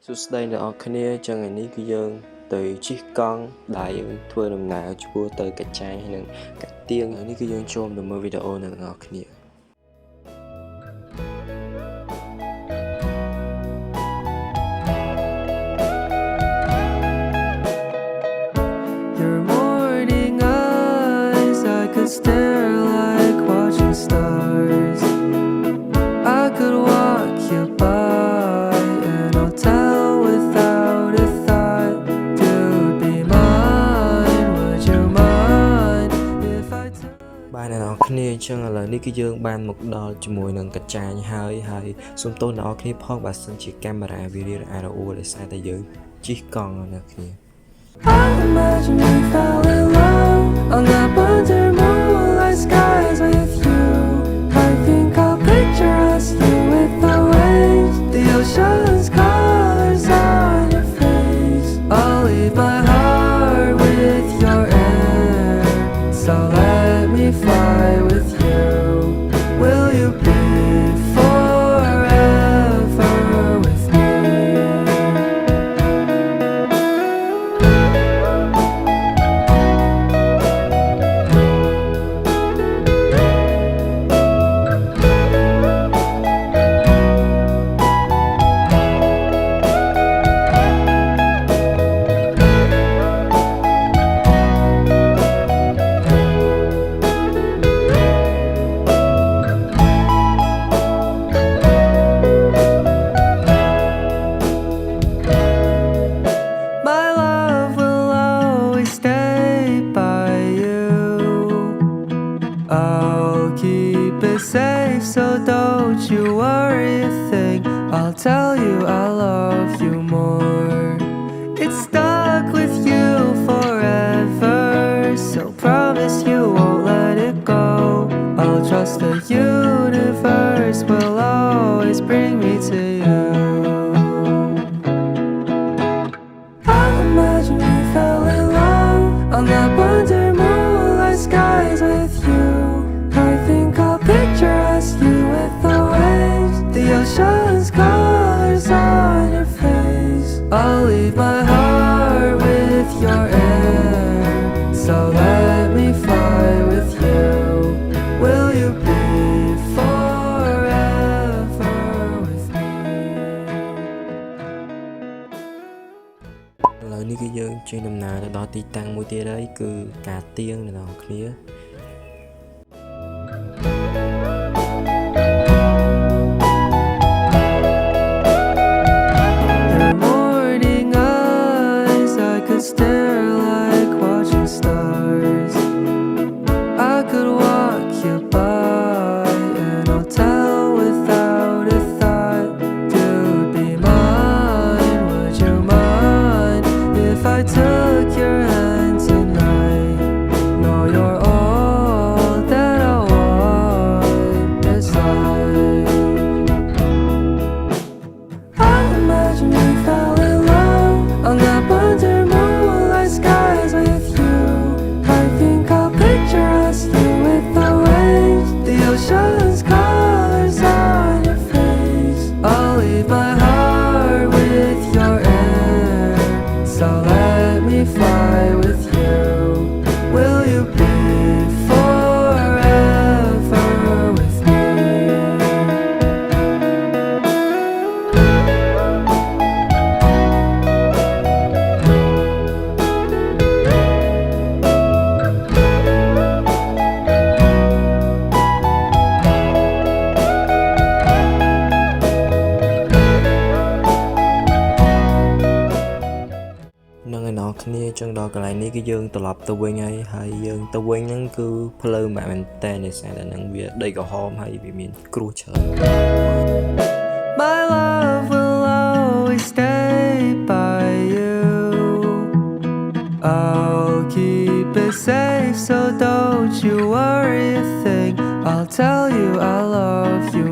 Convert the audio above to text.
សួស្តីអ្នកនរគ្នាចឹងថ្ងៃនេះគឺយើងទៅជិះកង់ដែលយើងធ្វើដំណើរឆ្ពោះទៅកាច់ចាយនិងកាច់ទៀងនេះគឺយើងចូលទៅមើលវីដេអូអ្នកនរគ្នា Your morning eyes, I could stare like watching stars. I could walk you by an hotel without a thought. You'd be mine, would you mind if I took បាទអ្នកនរគ្នាចឹងឥឡូវនេះគឺយើងបានមកដល់ជាមួយនឹងកាច់ចាយហើយសូមទោសអ្នកនរគ្នាផងបើសិនជាកាមេរ៉ាវារារអួលដោយសារតែយើងជិះកង់អ្នកគ្នា I imagine we fell in love on the under moonlight skies with you. I think I'll picture us here with the waves, the ocean's colors on your face. I'll leave my heart with your air, so let me fly with you. Will you be forever with me? My love will always stay by you. I'll keep it safe, so don't you worry a thing. I'll tell you I love you more. It's stuck with you forever, so promise you won't let it go. I'll trust the universe will always bring me to you. I imagine we fell in love on the under moonlight skies with you. I think I'll picture us here with the waves, the ocean's colors on your face. I'll leave my heart with your air, so let me fly with you. Will you be forever with me? ឥឡូវនេះគឺយើងចេញដំណើរទៅដល់ទីតាំងមួយទៀតហើយគឺការទៀងអ្នកនរគ្នា Your morning eyes, I could stare like watching stars. I could walk you by an hotel without a thought. You'd be mine, would you mind if I took your hand tonight? No, you're all that I want this life. I imagine we fell in love on the under moonlight skies with you. I think I'll picture us here with the waves, the ocean's colors on your face. I'll leave my heart with your air, so let me fly with you. Will you be forever with me?នឹងឯណោះគ្នាចឹងដល់កន្លែងនេះគឺយើងត្រឡប់ទៅវិញហើយយើងទៅវិញហ្នឹងគឺផ្លូវមិនមែនតែដោយសារតែហ្នឹងវាដីក្រហមហើយវាមានគ្រោះច្រើន My love will always stay by you. I'll keep it safe, so don't you worry a thing. I'll tell you I love you